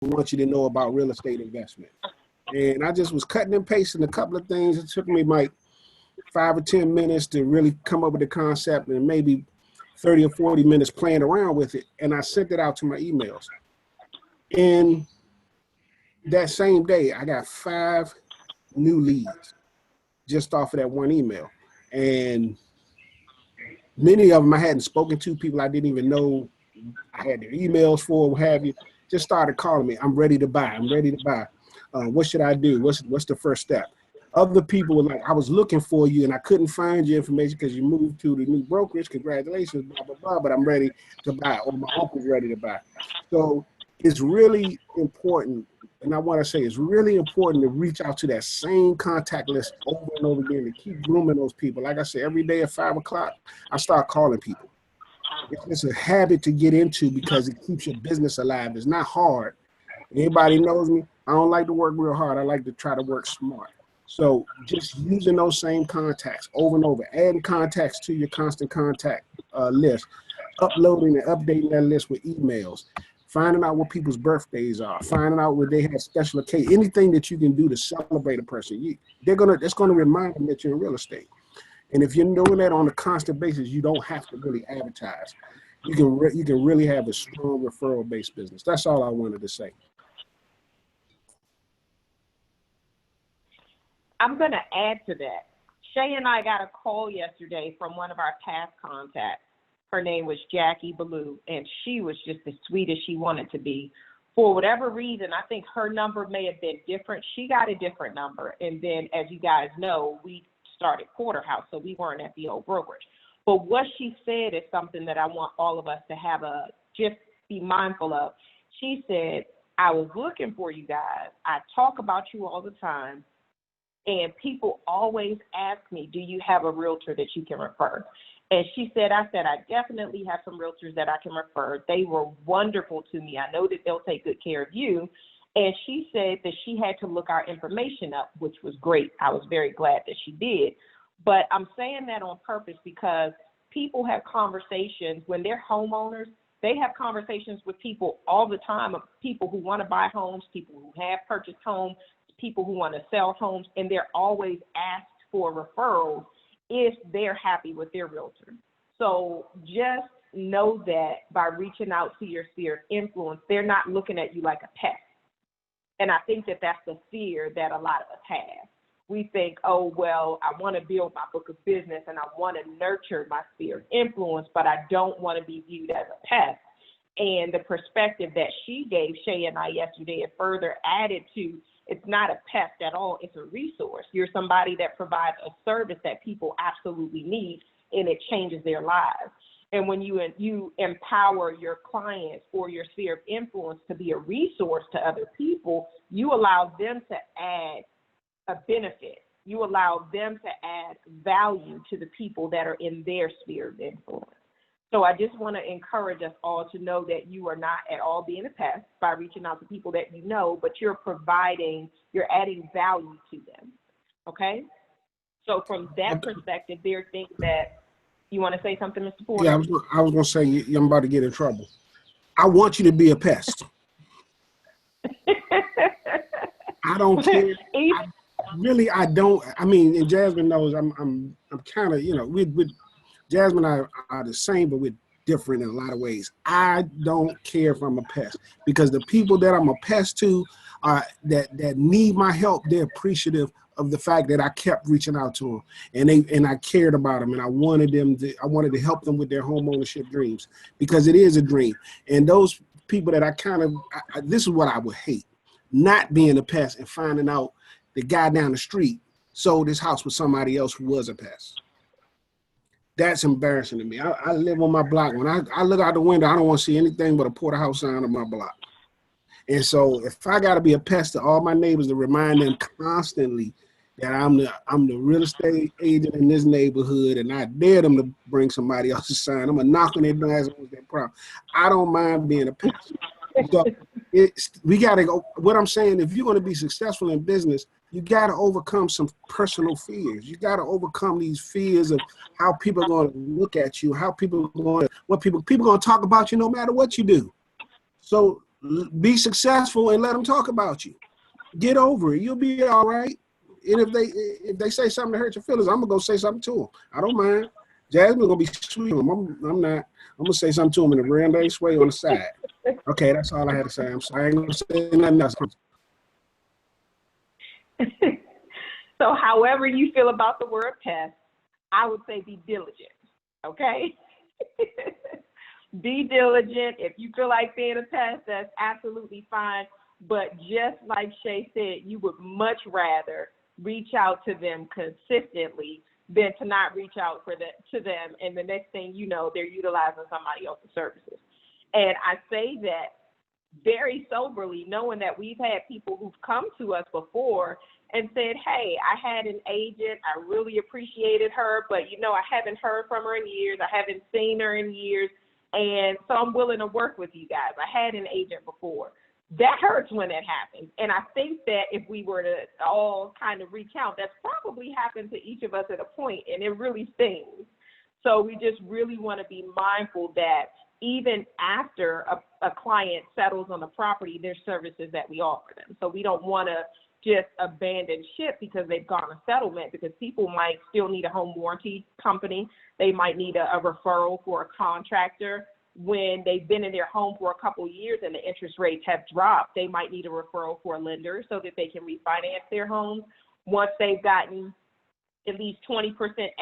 want you to know about real estate investment. And I just was cutting and pasting a couple of things. It took me like 5 or 10 minutes to really come up with the concept, and maybe 30 or 40 minutes playing around with it. And I sent it out to my emails. And that same day, I got 5 new leads just off of that one email. And many of them I hadn't spoken to, people I didn't even know I had their emails for, what have you, just started calling me. I'm ready to buy. I'm ready to buy. What should I do? What's the first step? Other people were like, I was looking for you and I couldn't find your information because you moved to the new brokerage. Congratulations, blah, blah, blah, but I'm ready to buy, or my uncle's ready to buy. So it's really important, and I want to say it's really important to reach out to that same contact list over and over again to keep grooming those people. Like I said, every day at 5 o'clock, I start calling people. It's a habit to get into because it keeps your business alive. It's not hard. Anybody knows me, I don't like to work real hard. I like to try to work smart. So just using those same contacts over and over, adding contacts to your constant contact list, uploading and updating that list with emails, finding out what people's birthdays are, finding out where they have special occasions, anything that you can do to celebrate a person. It's gonna remind them that you're in real estate. And if you're doing that on a constant basis, you don't have to really advertise. You can really have a strong referral-based business. That's all I wanted to say. I'm going to add to that. Shay and I got a call yesterday from one of our past contacts. Her name was Jackie Ballou, and she was just as sweet as she wanted to be. For whatever reason, I think her number may have been different. She got a different number. And then, as you guys know, we started Porterhouse, so we weren't at the old brokerage. But what she said is something that I want all of us to have just be mindful of. She said, I was looking for you guys. I talk about you all the time. And people always ask me, do you have a realtor that you can refer? And I said, I definitely have some realtors that I can refer. They were wonderful to me. I know that they'll take good care of you. And she said that she had to look our information up, which was great. I was very glad that she did. But I'm saying that on purpose because people have conversations when they're homeowners. They have conversations with people all the time, of people who want to buy homes, people who have purchased homes, people who want to sell homes, and they're always asked for referrals if they're happy with their realtor. So just know that by reaching out to your sphere of influence, they're not looking at you like a pest. And I think that that's the fear that a lot of us have. We think, oh, well, I want to build my book of business and I want to nurture my sphere of influence, but I don't want to be viewed as a pest. And the perspective that she gave Shay and I yesterday, it further added to, it's not a pest at all. It's a resource. You're somebody that provides a service that people absolutely need, and it changes their lives. And when you empower your clients or your sphere of influence to be a resource to other people, you allow them to add a benefit. You allow them to add value to the people that are in their sphere of influence. So I just want to encourage us all to know that you are not at all being a pest by reaching out to people that you know, but you're adding value to them. Okay? So from that perspective, there are things that you want to say something, Mr. Porter? Yeah, I was going to say, I'm about to get in trouble. I want you to be a pest. I don't care. I don't. I mean, and Jasmine knows I'm kind of, with Jasmine and I are the same, but we're different in a lot of ways. I don't care if I'm a pest, because the people that I'm a pest to are that need my help. They're appreciative of the fact that I kept reaching out to them, and I cared about them, and I wanted to help them with their home ownership dreams, because it is a dream. And those people that this is what I would hate, not being a pest and finding out the guy down the street sold his house with somebody else who was a pest. That's embarrassing to me. I live on my block. When I look out the window, I don't want to see anything but a Porterhouse sign on my block. And so if I got to be a pest to all my neighbors to remind them constantly that I'm the real estate agent in this neighborhood, and I dare them to bring somebody else's sign, I'm going to knock on their door as with their problem. I don't mind being a pest. So we got to go. What I'm saying, if you're going to be successful in business, you got to overcome some personal fears. You got to overcome these fears of how people are going to look at you, how people are going to, what people are going to talk about you no matter what you do. So Be successful and let them talk about you. Get over it. You'll be all right. And if they say something to hurt your feelings, I'm gonna go say something to them. I don't mind. Jasmine's gonna be sweet. I'm not. I'm gonna say something to him in a real nice way on the side. Okay, that's all I had to say. I'm sorry. I ain't gonna say nothing else. So however you feel about the word pest, I would say be diligent, okay? Be diligent. If you feel like being a pest, that's absolutely fine. But just like Shay said, you would much rather reach out to them consistently than to not reach out to them, and the next thing you know, they're utilizing somebody else's services. And I say that very soberly, knowing that we've had people who've come to us before and said, hey, I had an agent, I really appreciated her, but I haven't heard from her in years, I haven't seen her in years, and so I'm willing to work with you guys. I had an agent before. That hurts when that happens. And I think that if we were to all kind of recount, that's probably happened to each of us at a point, and it really stings. So we just really want to be mindful that even after a client settles on the property, there's services that we offer them. So we don't want to just abandon ship because they've gone a settlement, because people might still need a home warranty company. They might need a referral for a contractor. When they've been in their home for a couple of years and the interest rates have dropped, they might need a referral for a lender so that they can refinance their homes. Once they've gotten at least 20%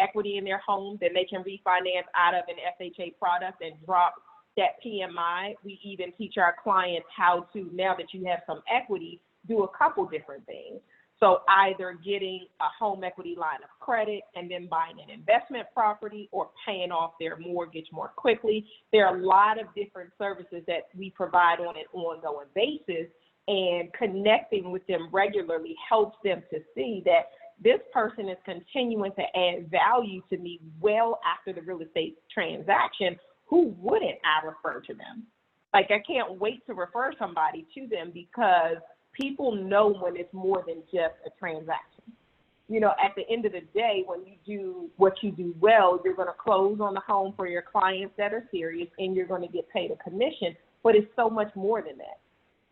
equity in their home, then they can refinance out of an FHA product and drop that PMI. We even teach our clients how to, now that you have some equity, do a couple different things. So either getting a home equity line of credit and then buying an investment property, or paying off their mortgage more quickly. There are a lot of different services that we provide on an ongoing basis, and connecting with them regularly helps them to see that this person is continuing to add value to me well after the real estate transaction. Who wouldn't I refer to them? Like, I can't wait to refer somebody to them, because people know when it's more than just a transaction. At the end of the day, when you do what you do well, you're going to close on the home for your clients that are serious, and you're going to get paid a commission. But it's so much more than that.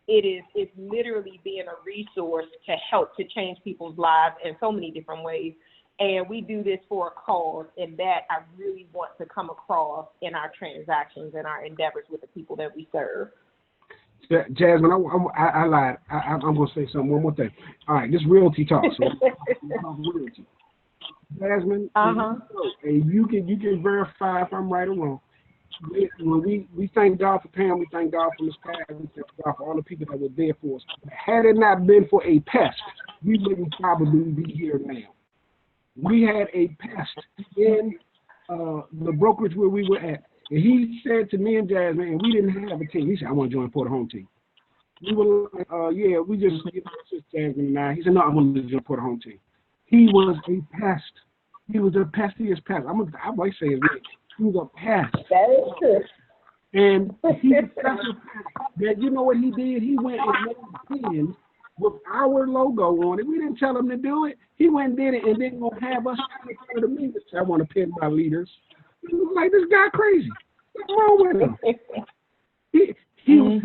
It's literally being a resource to help to change people's lives in so many different ways. And we do this for a cause, and that I really want to come across in our transactions and our endeavors with the people that we serve. Jasmine, I lied. I'm going to say something, one more thing. All right, this realty talk. So realty. Jasmine, and you can verify if I'm right or wrong. When we thank God for Pam, we thank God for Miss Pat, we thank God for all the people that were there for us. Had it not been for a pest, we wouldn't probably be here now. We had a pest in the brokerage where we were at. And he said to me and Jasmine, and we didn't have a team. He said, I want to join Porter Home Team. We were like, yeah, we just, Jasmine and I. He said, no, I want to join Porter Home Team. He was a pest. He was a pestiest pest. I might say his name. He was a pest. That is true. And he was such a pest that, you know what he did? He went and made pins with our logo on it. We didn't tell him to do it. He went and did it, and then gonna have us trying to come to me and say, I want to pin my leaders. He was like, this guy crazy. What's wrong with him? He was,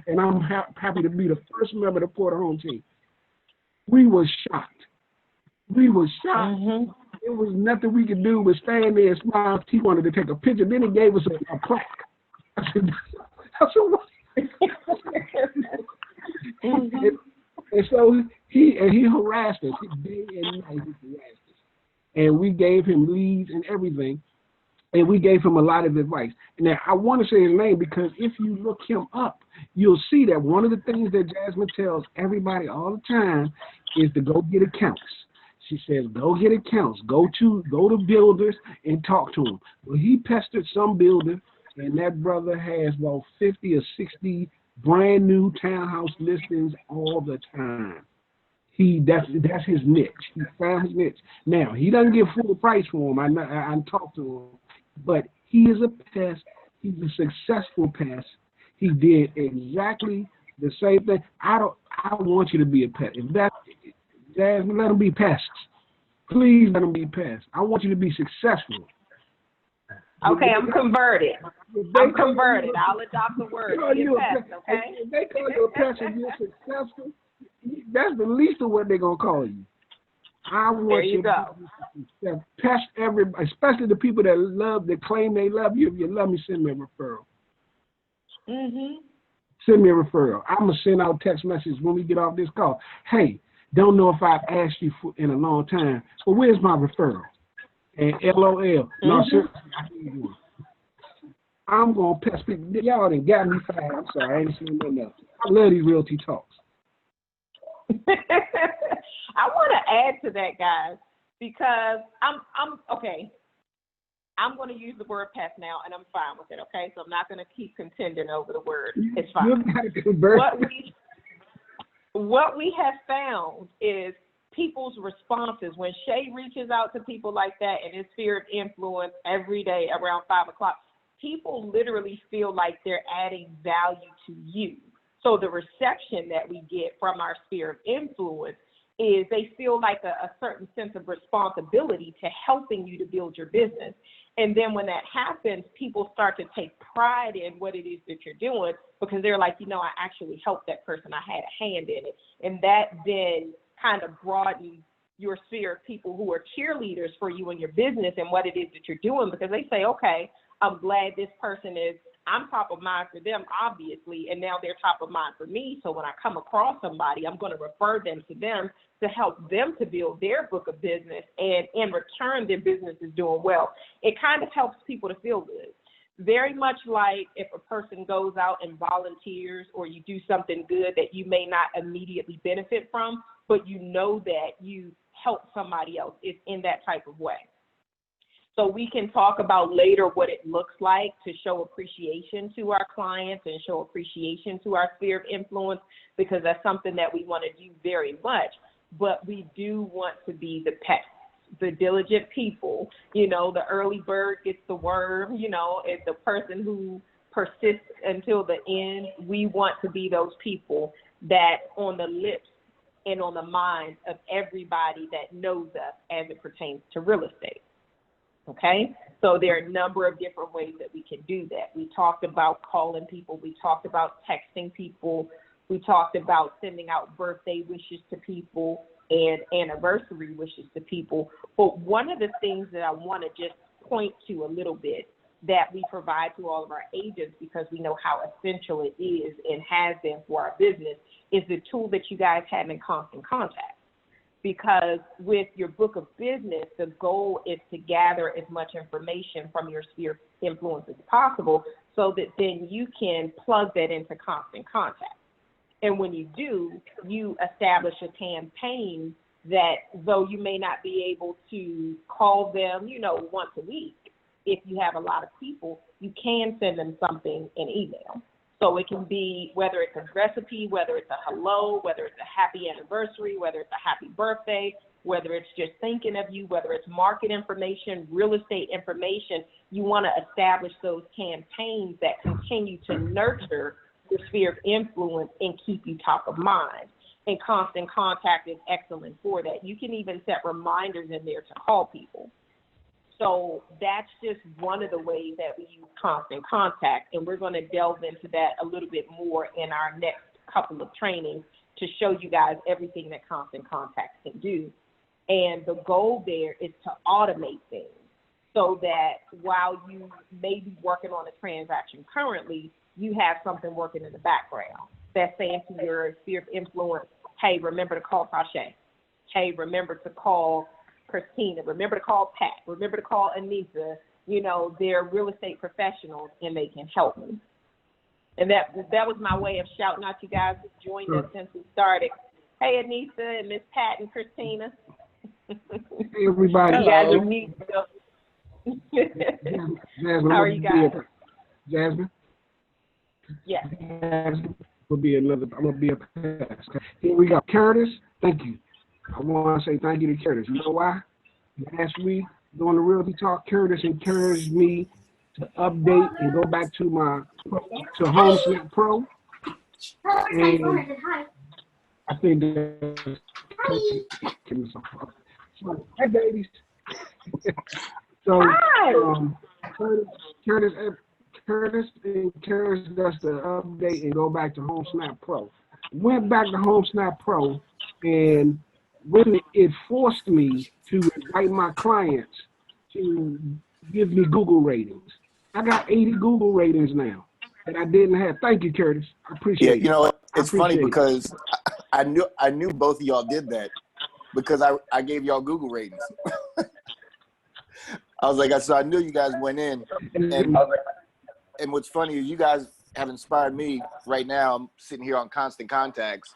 and I'm happy to be the first member of the Porter Home Team. We were shocked. It was nothing we could do but stand there and smile. He wanted to take a picture. Then he gave us a plaque. I said, what? And so he harassed us. Day and night he harassed us. And we gave him leads and everything. And we gave him a lot of advice. Now, I want to say his name because if you look him up, you'll see that one of the things that Jasmine tells everybody all the time is to go get accounts. She says, go get accounts. Go to builders and talk to them. Well, he pestered some builder, and that brother has about 50 or 60 brand new townhouse listings all the time. That's his niche. He found his niche. Now, he doesn't get full price for him. I talked to him. But he is a pest. He's a successful pest. He did exactly the same thing. I want you to be a pest. If that, Jasmine, let them be pests. Please let them be pests. I want you to be successful. Okay, I'm converted. I'm converted. I'll adopt the word. Be a pest, okay? If they call you a pest and you're successful, that's the least of what they're going to call you. I want you go. To pest everybody, especially the people that claim they love you. If you love me, send me a referral. Send me a referral. I'm going to send out text messages when we get off this call. Hey, don't know if I've asked you in a long time, but where's my referral? And LOL. No, seriously, I need you. I'm going to pest people. Y'all done got me fired. I'm sorry, I ain't seen nothing else. I love these realty talks. I want to add to that, guys, because I'm okay. I'm going to use the word pest now, and I'm fine with it, okay? So I'm not going to keep contending over the word. It's fine. What we have found is people's responses when Shay reaches out to people like that in his sphere of influence every day around 5 o'clock, people literally feel like they're adding value to you. So the reception that we get from our sphere of influence is they feel like a certain sense of responsibility to helping you to build your business. And then when that happens, people start to take pride in what it is that you're doing because they're like, I actually helped that person. I had a hand in it. And that then kind of broadens your sphere of people who are cheerleaders for you and your business and what it is that you're doing because they say, okay, I'm glad this person I'm top of mind for them, obviously, and now they're top of mind for me. So when I come across somebody, I'm going to refer them to them to help them to build their book of business, and in return, their business is doing well. It kind of helps people to feel good. Very much like if a person goes out and volunteers or you do something good that you may not immediately benefit from, but you know that you help somebody else. It's in that type of way. So we can talk about later what it looks like to show appreciation to our clients and show appreciation to our sphere of influence, because that's something that we want to do very much. But we do want to be the pests, the diligent people, the early bird gets the worm, it's the person who persists until the end. We want to be those people that on the lips and on the minds of everybody that knows us as it pertains to real estate. Okay, so there are a number of different ways that we can do that. We talked about calling people. We talked about texting people. We talked about sending out birthday wishes to people and anniversary wishes to people. But one of the things that I want to just point to a little bit that we provide to all of our agents, because we know how essential it is and has been for our business, is the tool that you guys have in Constant Contact. Because with your book of business, the goal is to gather as much information from your sphere of influence as possible so that then you can plug that into Constant Contact. And when you do, you establish a campaign that, though you may not be able to call them, once a week, if you have a lot of people, you can send them something in email. So it can be whether it's a recipe, whether it's a hello, whether it's a happy anniversary, whether it's a happy birthday, whether it's just thinking of you, whether it's market information, real estate information. You want to establish those campaigns that continue to nurture your sphere of influence and keep you top of mind. And Constant Contact is excellent for that. You can even set reminders in there to call people. So that's just one of the ways that we use Constant Contact, and we're going to delve into that a little bit more in our next couple of trainings to show you guys everything that Constant Contact can do. And the goal there is to automate things so that while you may be working on a transaction currently, you have something working in the background that's saying to your sphere of influence, hey, remember to call Tasha. Hey, remember to call Christina, remember to call Pat, remember to call Anissa. They're real estate professionals and they can help me. And that was my way of shouting out you guys who joined us since we started. Hey, Anissa and Miss Pat and Christina. Hey, everybody. You guys are neat. Jasmine, how are you guys? Jasmine? Yes. Jasmine will be I'm going to be a pass. Here we go. Curtis, thank you. I want to say thank you to Curtis. You know why? Last week, during the Realty Talk, Curtis encouraged me to update and go back to HomeSnap Pro. And I think that so, hey, babies. So Curtis, Curtis encouraged us to update and go back to HomeSnap Pro. Went back to HomeSnap Pro, and really it forced me to invite my clients to give me Google ratings. I got 80 Google ratings now that I didn't have. Thank you, Curtis. I appreciate it. You know, I it's funny appreciate it. because I knew both of y'all did that because I gave y'all Google ratings. I was like, so I knew you guys went in, and what's funny is you guys have inspired me. Right now, I'm sitting here on Constant Contacts.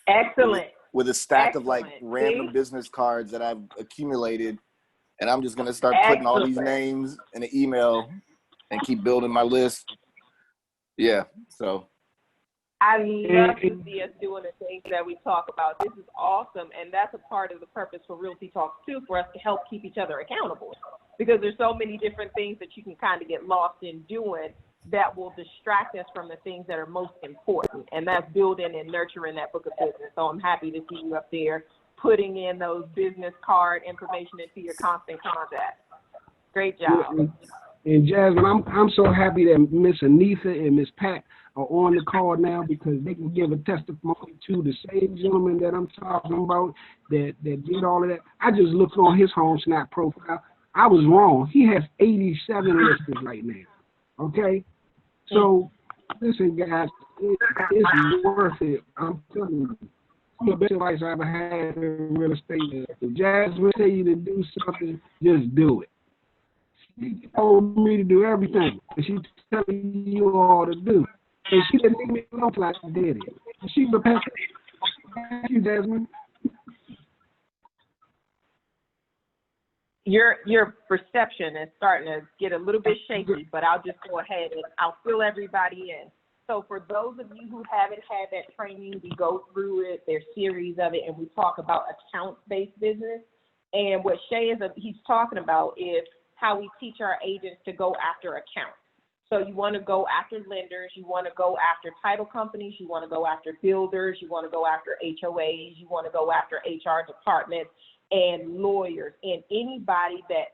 Excellent. With a stack of like Excellent. random See? business cards that I've accumulated, and I'm just gonna start putting all these Excellent. names in an email and keep building my list. Yeah, so. I love to see us doing the things that we talk about. This is awesome, and that's a part of the purpose for Realty Talks too, for us to help keep each other accountable. Because there's so many different things that you can kind of get lost in doing that will distract us from the things that are most important, and that's building and nurturing that book of business. So I'm happy to see you up there putting in those business card information into your Constant Contact. Great job. And Jasmine, I'm so happy that Miss Anita and Miss Pat are on the call now because they can give a testimony to the same gentleman that I'm talking about that did all of that. I just looked on his HomeSnap profile. I was wrong. He has 87 listings right now. Okay? So, listen, guys, it's worth it. I'm telling you. The best advice I ever had in real estate. If Jasmine tell you to do something, just do it. She told me to do everything, and she's telling you all to do. And she didn't leave me alone till I did it. And she's a pastor. Thank you, Jasmine. Your perception is starting to get a little bit shaky, but I'll just go ahead and I'll fill everybody in. So for those of you who haven't had that training, we go through it, there's series of it, and we talk about account-based business. And what Shay he's talking about is how we teach our agents to go after accounts. So you want to go after lenders, you want to go after title companies, you want to go after builders, you want to go after HOAs, you want to go after HR departments and lawyers and anybody that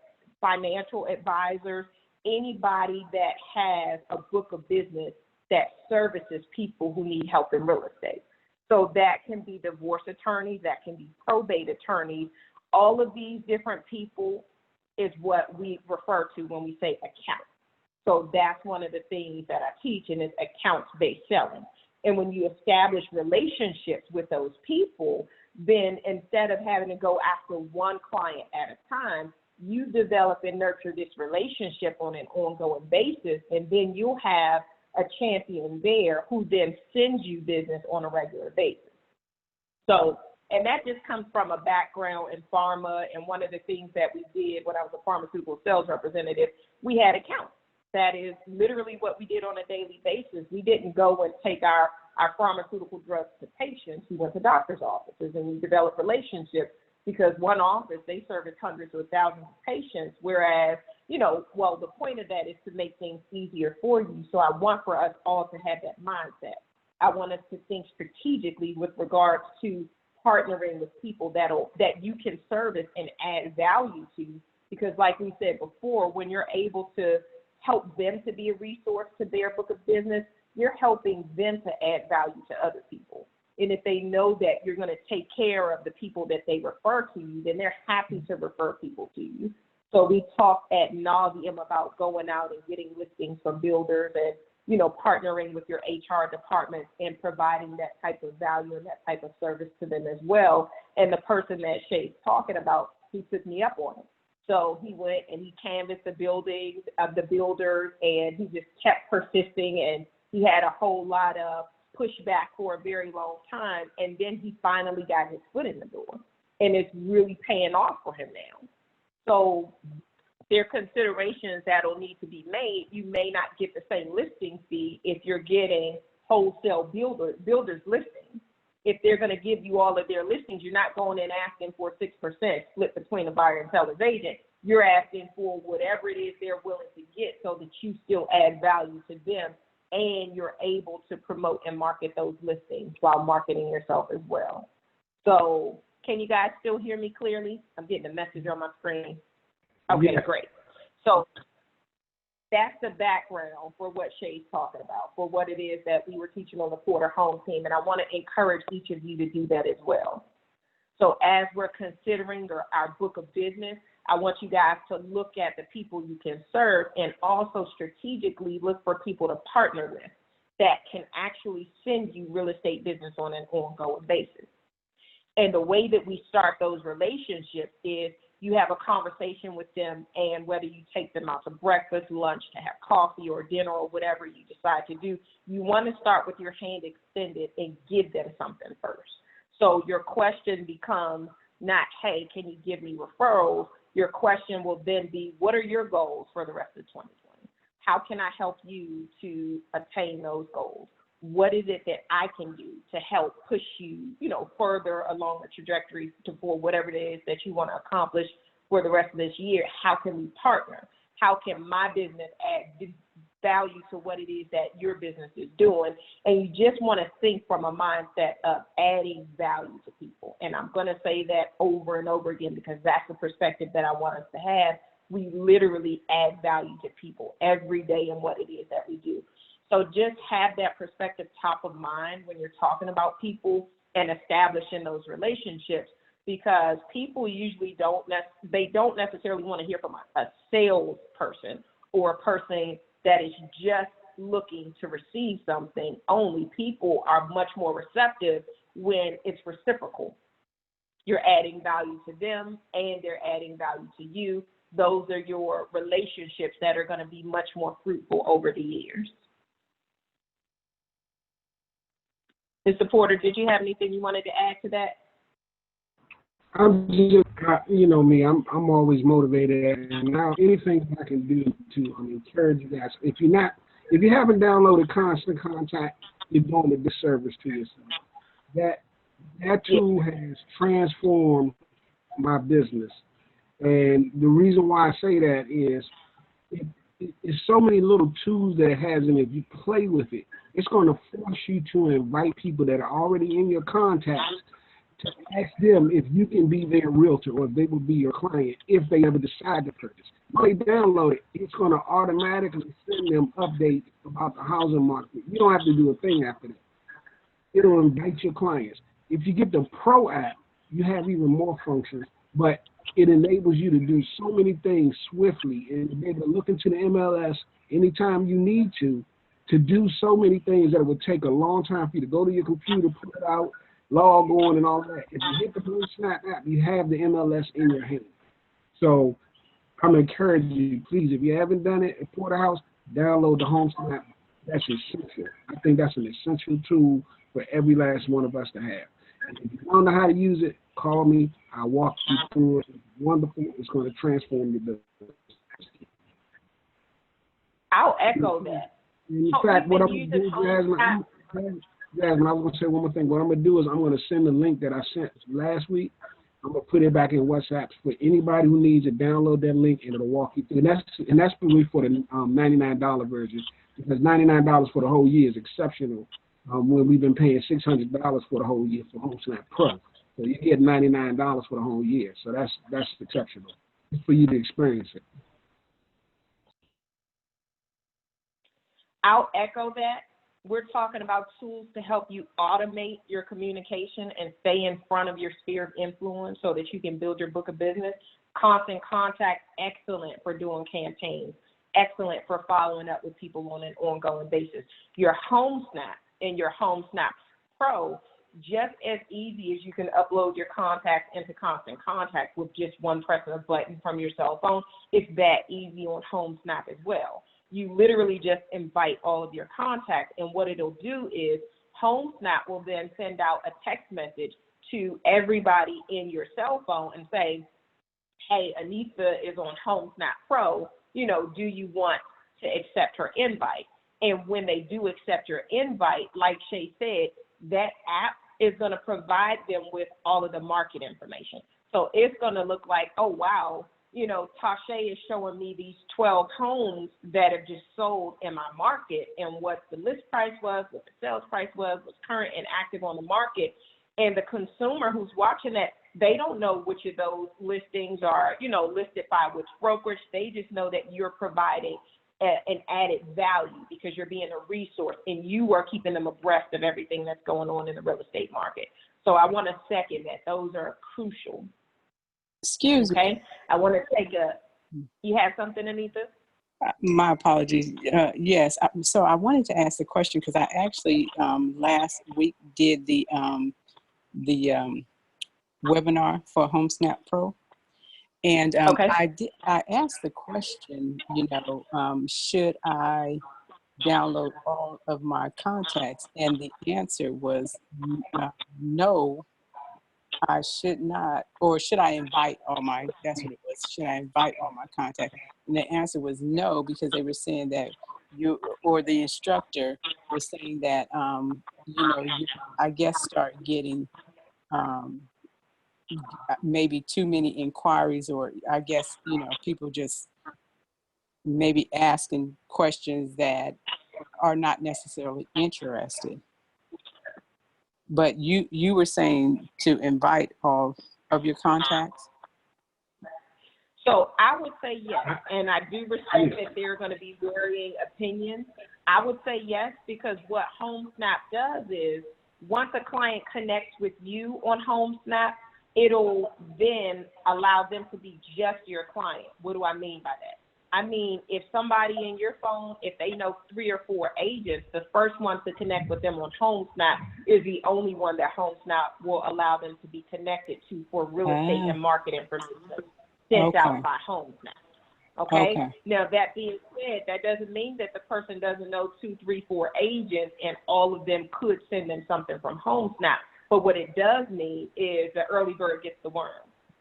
financial advisors, anybody that has a book of business that services people who need help in real estate. So that can be divorce attorneys, that can be probate attorneys. All of these different people is what we refer to when we say account. So that's one of the things that I teach, and it's accounts-based selling. And when you establish relationships with those people, then instead of having to go after one client at a time, you develop and nurture this relationship on an ongoing basis, and then you'll have a champion there who then sends you business on a regular basis. So, and that just comes from a background in pharma, and one of the things that we did when I was a pharmaceutical sales representative, we had accounts. That is literally what we did on a daily basis. We didn't go and take our pharmaceutical drugs to patients. We went to doctors' offices, and we developed relationships because one office, they service hundreds or thousands of patients, whereas, well, the point of that is to make things easier for you. So I want for us all to have that mindset. I want us to think strategically with regards to partnering with people that you can service and add value to, because like we said before, when you're able to help them to be a resource to their book of business, you're helping them to add value to other people. And if they know that you're going to take care of the people that they refer to you, then they're happy to refer people to you. So we talk ad nauseum about going out and getting listings from builders and, partnering with your HR department and providing that type of value and that type of service to them as well. And the person that Shay's talking about, he took me up on it. So he went and he canvassed the buildings of the builders, and he just kept persisting, and he had a whole lot of pushback for a very long time, and then he finally got his foot in the door, and it's really paying off for him now. So there are considerations that'll need to be made. You may not get the same listing fee if you're getting wholesale builders listings. If they're going to give you all of their listings, you're not going in asking for 6% split between the buyer and seller's agent. You're asking for whatever it is they're willing to get so that you still add value to them, and you're able to promote and market those listings while marketing yourself as well. So can you guys still hear me clearly? I'm getting a message on my screen. Okay, Yeah. great. So that's the background for what Shay's talking about, for what it is that we were teaching on the Porter Home team. And I want to encourage each of you to do that as well. So as we're considering our book of business, I want you guys to look at the people you can serve and also strategically look for people to partner with that can actually send you real estate business on an ongoing basis. And the way that we start those relationships is you have a conversation with them, and whether you take them out to breakfast, lunch, to have coffee or dinner or whatever you decide to do, you want to start with your hand extended and give them something first. So your question becomes not, hey, can you give me referrals? Your question will then be, what are your goals for the rest of 2020? How can I help you to attain those goals? What is it that I can do to help push you, further along the trajectory for whatever it is that you want to accomplish for the rest of this year? How can we partner? How can my business add value to what it is that your business is doing? And you just want to think from a mindset of adding value to people. And I'm going to say that over and over again because that's the perspective that I want us to have. We literally add value to people every day in what it is that we do. So just have that perspective top of mind when you're talking about people and establishing those relationships, because people usually don't necessarily want to hear from a salesperson or a person that is just looking to receive something only. People are much more receptive when it's reciprocal. You're adding value to them and they're adding value to you. Those are your relationships that are going to be much more fruitful over the years. Mr. Porter, did you have anything you wanted to add to that? I'm just, me, I'm always motivated, and now anything I can do to encourage you guys. If you haven't downloaded Constant Contact, you're doing a disservice to yourself. That tool has transformed my business, and the reason why I say that is it's so many little tools that it has, and if you play with it, it's going to force you to invite people that are already in your contacts to ask them if you can be their realtor or if they will be your client if they ever decide to purchase. When they download it, it's going to automatically send them updates about the housing market. You don't have to do a thing after that. It'll invite your clients. If you get the Pro app, you have even more functions, but it enables you to do so many things swiftly and to be able to look into the MLS anytime you need to do so many things that would take a long time for you to go to your computer, pull it out, log on, and all that. If you hit the HomeSnap app, you have the MLS in your hand. So I'm encouraging you, please, if you haven't done it at Porterhouse, download the HomeSnap. That's essential. I think that's an essential tool for every last one of us to have. And if you don't know how to use it, call me. I'll walk you through it. It's wonderful. It's going to transform your business. I'll echo that. In fact, what I'm going to do, Jasmine, I was going to say one more thing. What I'm going to do is I'm going to send the link that I sent last week. I'm going to put it back in WhatsApp for anybody who needs it. Download that link and it'll walk you through. And that's for the $99 version, because $99 for the whole year is exceptional. When we've been paying $600 for the whole year for HomeSnap Pro. So you get $99 for the whole year. So that's exceptional. It's for you to experience it. I'll echo that. We're talking about tools to help you automate your communication and stay in front of your sphere of influence so that you can build your book of business. Constant Contact, excellent for doing campaigns, excellent for following up with people on an ongoing basis. Your HomeSnap and your HomeSnap Pro, just as easy as you can upload your contacts into Constant Contact with just one press of a button from your cell phone. It's that easy on HomeSnap as well. You literally just invite all of your contacts, and what it'll do is HomeSnap will then send out a text message to everybody in your cell phone and say, hey, Anissa is on HomeSnap Pro, do you want to accept her invite? And when they do accept your invite, like Shay said, that app is going to provide them with all of the market information. So it's going to look like, oh, wow, Tasha is showing me these 12 homes that have just sold in my market and what the list price was, what the sales price was, what's current and active on the market. And the consumer who's watching that They don't know which of those listings are, listed by which brokerage. They just know that you're providing an added value because you're being a resource and you are keeping them abreast of everything that's going on in the real estate market. So I want to second that. Those are crucial. Excuse me. Okay. I want to you have something, Anita? My apologies. Yes. So I wanted to ask the question because I actually last week did the webinar for HomeSnap Pro. And Okay. I asked the question, should I download all of my contacts? And the answer was no, I should not. Or should I invite that's what it was. Should I invite all my contacts? And the answer was no, because they were saying that the instructor was saying that, I guess start getting maybe too many inquiries, or I guess, people just maybe asking questions that are not necessarily interested. But you were saying to invite all of your contacts? So I would say yes, and I do respect that there are going to be varying opinions. I would say yes, because what HomeSnap does is once a client connects with you on HomeSnap, it'll then allow them to be just your client. What do I mean by that? I mean, if somebody in your phone, if they know 3 or 4 agents, the first one to connect with them on HomeSnap is the only one that HomeSnap will allow them to be connected to for real estate and market information sent out by HomeSnap. Okay? Now, that being said, that doesn't mean that the person doesn't know 2, 3, 4 agents and all of them could send them something from HomeSnap. But what it does mean is the early bird gets the worm.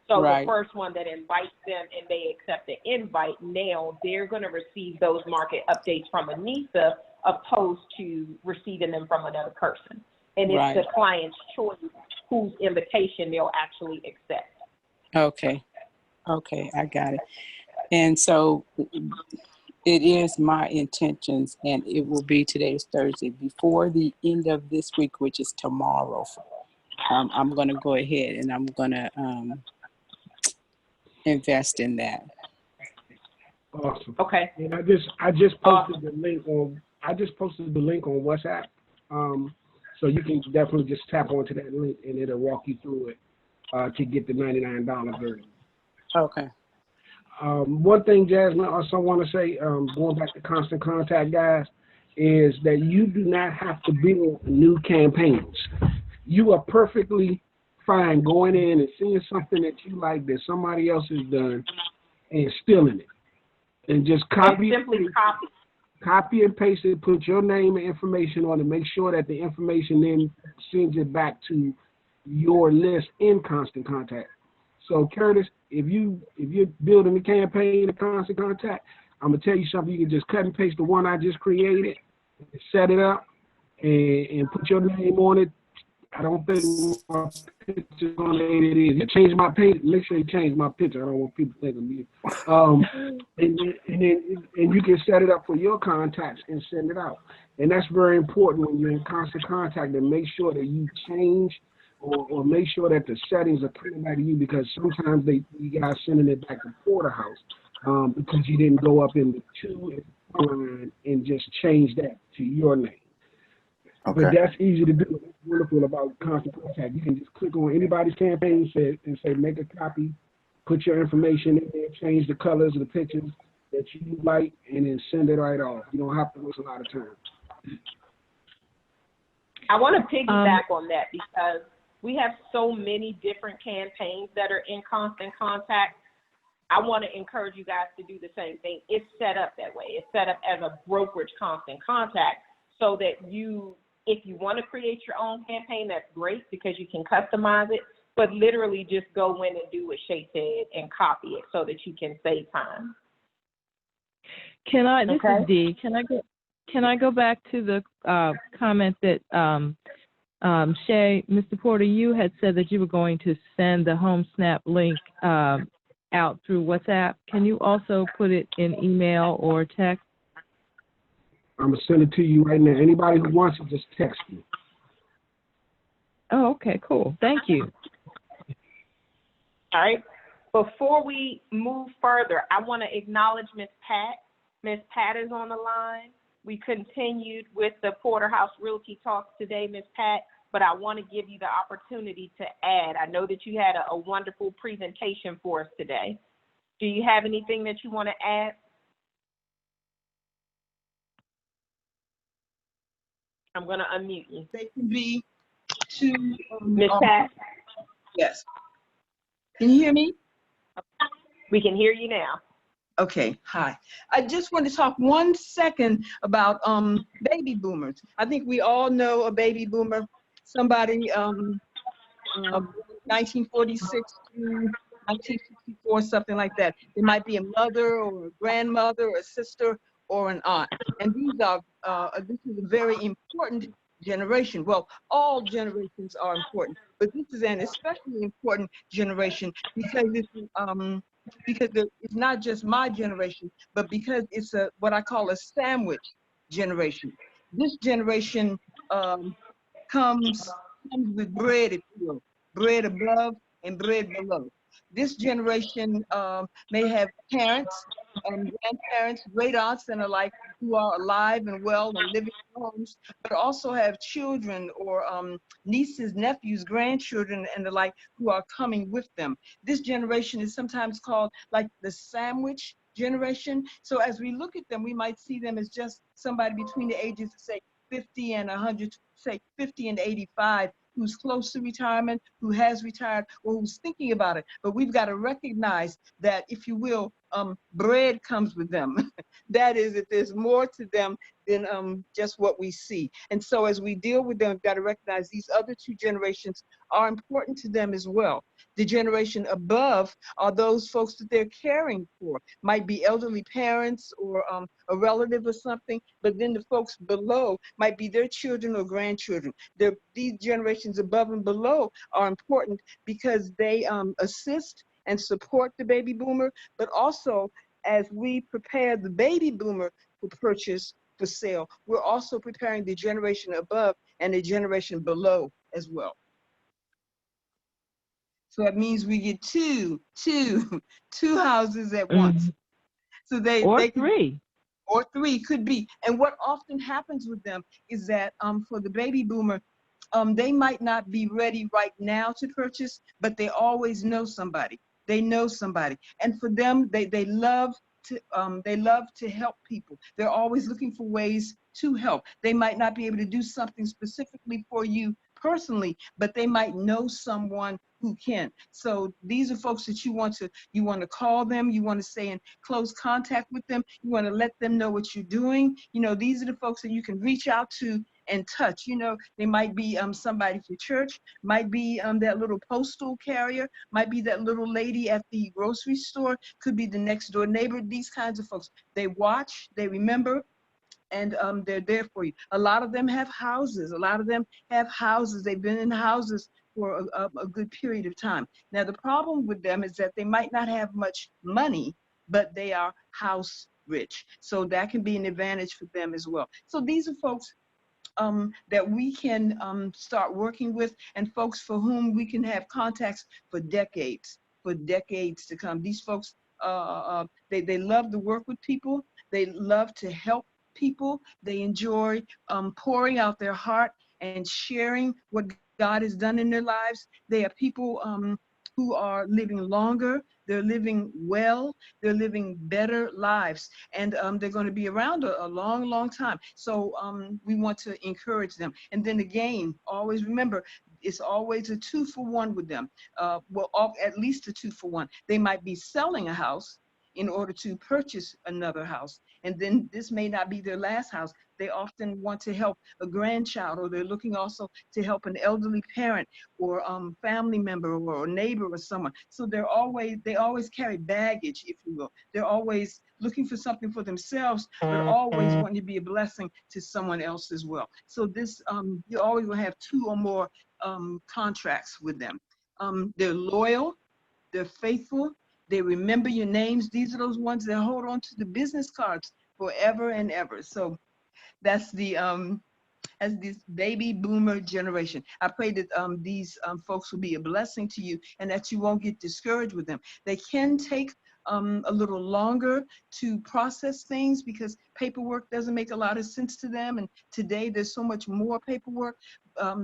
So the first one that invites them and they accept the invite, now they're going to receive those market updates from Anita opposed to receiving them from another person. And it's the client's choice whose invitation they'll actually accept. Okay, I got it. And so it is my intentions, and it will be today's Thursday, before the end of this week, which is tomorrow. I'm going to go ahead and I'm going to invest in that. Awesome. Okay. And I just posted the link on WhatsApp. So you can definitely just tap onto that link and it'll walk you through it to get the $99 version. Okay. One thing, Jasmine, I also want to say, going back to Constant Contact, guys, is that you do not have to build new campaigns. You are perfectly fine going in and seeing something that you like that somebody else has done and stealing it. And just copy and paste it, put your name and information on it, make sure that the information then sends it back to your list in Constant Contact. So Curtis, if you're building a campaign of Constant Contact, I'm gonna tell you something. You can just cut and paste the one I just created, set it up, and put your name on it. I don't think my picture's on it. It is. You change my page. Make sure you change my picture. I don't want people to think of me. And you can set it up for your contacts and send it out. And that's very important when you're in Constant Contact, to make sure that you change or make sure that the settings are coming back to you, because sometimes you guys sending it back to Porterhouse because you didn't go up in the to and just change that to your name. Okay. But that's easy to do. What's wonderful about Constant Contact, you can just click on anybody's campaign and say make a copy, put your information in there, change the colors of the pictures that you like, and then send it right off. You don't have to waste a lot of time. I want to piggyback on that because we have so many different campaigns that are in Constant Contact. I want to encourage you guys to do the same thing. It's set up that way. It's set up as a brokerage Constant Contact so that if you want to create your own campaign, that's great because you can customize it, but literally just go in and do what Shay said and copy it so that you can save time. This is Dee. Can I go back to the comment that Shay, Mr. Porter, you had said that you were going to send the HomeSnap link out through WhatsApp. Can you also put it in email or text? I'm going to send it to you right now. Anybody who wants it, just text me. Oh, okay, cool. Thank you. All right. Before we move further, I want to acknowledge Miss Pat. Miss Pat is on the line. We continued with the Porterhouse Realty Talks today, Miss Pat, but I want to give you the opportunity to add. I know that you had a wonderful presentation for us today. Do you have anything that you want to add? I'm going to unmute you. They can be to Miss Pat, yes. Can you hear me? we can hear you now. Okay, hi. I just want to talk 1 second about baby boomers. I think we all know a baby boomer, somebody 1946 to 1964, something like that. It might be a mother or a grandmother or a sister or an aunt. And these are this is a very important generation. Well, all generations are important, but this is an especially important generation because it's not just my generation, but because it's what I call a sandwich generation. This generation comes with bread, if you will, bread above and bread below. This generation may have parents, grandparents, great aunts and the like who are alive and well and living in homes, but also have children or nieces, nephews, grandchildren and the like who are coming with them. This generation is sometimes called like the sandwich generation. So as we look at them, we might see them as just somebody between the ages of say 50 and 100, say 50 and 85, who's close to retirement, who has retired, or who's thinking about it. But we've got to recognize that, if you will, bread comes with them. That is, that there's more to them than just what we see. And so as we deal with them, we've got to recognize these other two generations are important to them as well. The generation above are those folks that they're caring for, might be elderly parents or a relative or something, but then the folks below might be their children or grandchildren. These generations above and below are important because they assist and support the baby boomer, but also as we prepare the baby boomer for purchase, for sale, we're also preparing the generation above and the generation below as well. So that means we get two houses at once. So they three. Or three could be. And what often happens with them is that for the baby boomer, they might not be ready right now to purchase, but they always know somebody. They know somebody. And for them, they love to help people. They're always looking for ways to help. They might not be able to do something specifically for you personally, but they might know someone who can. So these are folks that you want to call them, you want to stay in close contact with them, you want to let them know what you're doing. You know, these are the folks that you can reach out to and touch. You know, they might be somebody for church, might be that little postal carrier, might be that little lady at the grocery store, could be the next door neighbor. These kinds of folks, they watch, they remember, and they're there for you. A lot of them have houses. They've been in houses for a good period of time. Now, the problem with them is that they might not have much money, but they are house rich. So that can be an advantage for them as well. So these are folks that we can start working with, and folks for whom we can have contacts for decades to come. These folks, they love to work with people. They love to help people. They enjoy pouring out their heart and sharing what God has done in their lives. They are people who are living longer, they're living well, they're living better lives, and they're going to be around a long, long time. So we want to encourage them. And then again, always remember, it's always a 2-for-1 with them. At least a 2-for-1. They might be selling a house in order to purchase another house. And then this may not be their last house. They often want to help a grandchild, or they're looking also to help an elderly parent or family member or a neighbor or someone. So they always carry baggage, if you will. They're always looking for something for themselves, but always wanting to be a blessing to someone else as well. So this, you always will have 2 or more contracts with them. They're loyal, they're faithful, they remember your names. These are those ones that hold on to the business cards forever and ever. So that's the as this baby boomer generation. I pray that these folks will be a blessing to you and that you won't get discouraged with them. They can take a little longer to process things because paperwork doesn't make a lot of sense to them. And today there's so much more paperwork.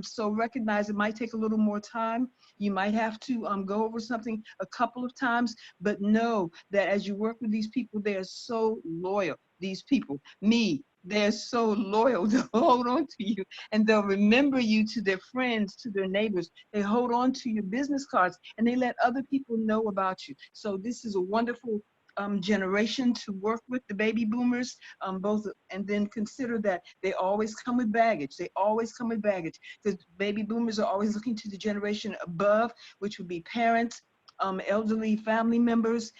So recognize it might take a little more time. You might have to go over something a couple of times, but know that as you work with these people, they're so loyal. These people, they're so loyal. They'll hold on to you and they'll remember you to their friends, to their neighbors. They hold on to your business cards and they let other people know about you. So this is a wonderful generation to work with, the baby boomers, both, and then consider that they always come with baggage. They always come with baggage because baby boomers are always looking to the generation above, which would be parents, elderly family members,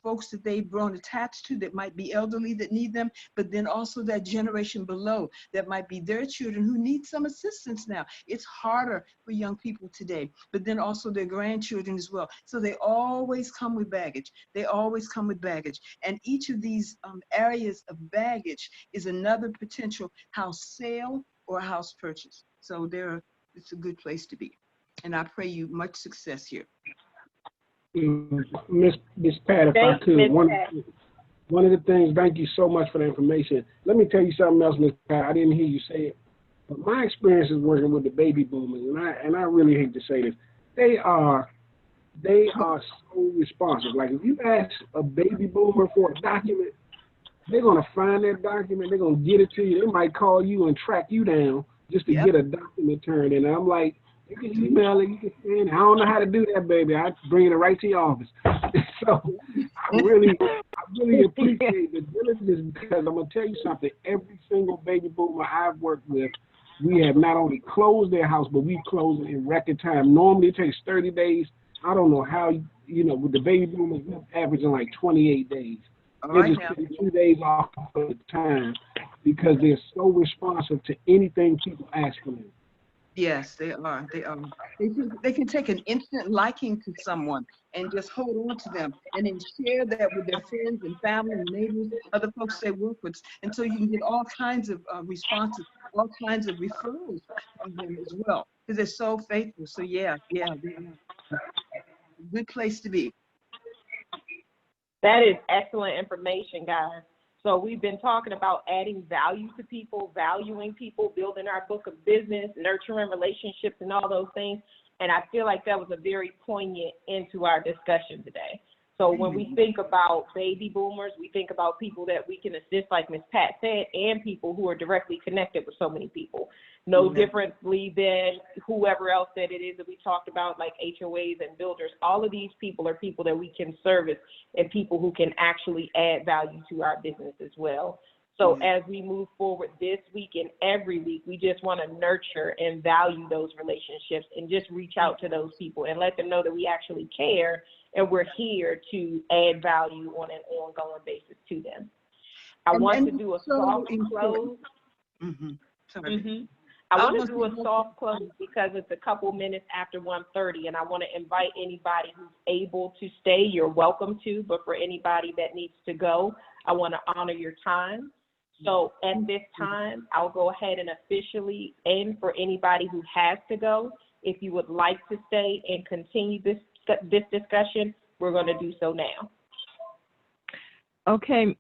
folks that they've grown attached to that might be elderly that need them, but then also that generation below that might be their children who need some assistance now. It's harder for young people today, but then also their grandchildren as well. So they always come with baggage. They always come with baggage. And each of these areas of baggage is another potential house sale or house purchase. So it's a good place to be. And I pray you much success here. Miss Pat, if I could, one of the things, thank you so much for the information. Let me tell you something else, Miss Pat. I didn't hear you say it, but my experience is working with the baby boomers, and I really hate to say this, they are so responsive. Like if you ask a baby boomer for a document, they're gonna find that document, they're gonna get it to you. They might call you and track you down just to get a document turned in. And I'm like, you can email it, you can send it. I don't know how to do that, baby. I bring it right to your office. So I really appreciate the diligence because I'm gonna tell you something. Every single baby boomer I've worked with, we have not only closed their house, but we closed it in record time. Normally it takes 30 days. I don't know how, with the baby boomers, we're averaging like 28 days. They're just taking 2 days off of the time because they're so responsive to anything people ask for them. Yes, they are. They can take an instant liking to someone and just hold on to them and then share that with their friends and family and neighbors, other folks they work with. And so you can get all kinds of responses, all kinds of referrals from them as well because they're so faithful. So yeah, they are a good place to be. That is excellent information, guys. So we've been talking about adding value to people, valuing people, building our book of business, nurturing relationships, and all those things. And I feel like that was a very poignant end to our discussion today. So when we think about baby boomers, we think about people that we can assist, like Ms. Pat said, and people who are directly connected with so many people. No differently than whoever else that it is that we talked about, like HOAs and builders. All of these people are people that we can service and people who can actually add value to our business as well. So as we move forward this week and every week, we just want to nurture and value those relationships and just reach out to those people and let them know that we actually care and we're here to add value on an ongoing basis to them. I want to do a soft close. I want to do a soft close because it's a couple minutes after 1:30, and I want to invite anybody who's able to stay. You're welcome to, but for anybody that needs to go, I want to honor your time. So at this time, I'll go ahead and officially end for anybody who has to go. If you would like to stay and continue this discussion, we're going to do so now. Okay,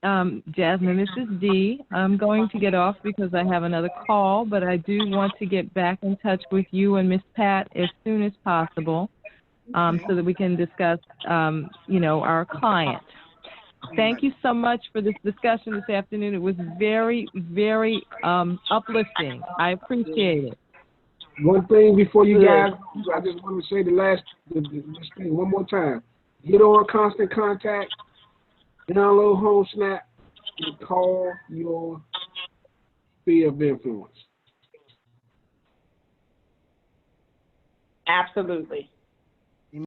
Jasmine, this is Dee. I'm going to get off because I have another call, but I do want to get back in touch with you and Miss Pat as soon as possible so that we can discuss, our client. Thank you so much for this discussion this afternoon. It was very, very uplifting. I appreciate it. One thing before you guys, I just want to say this thing one more time. Get on Constant Contact, download HomeSnap, and call your sphere of influence. Absolutely.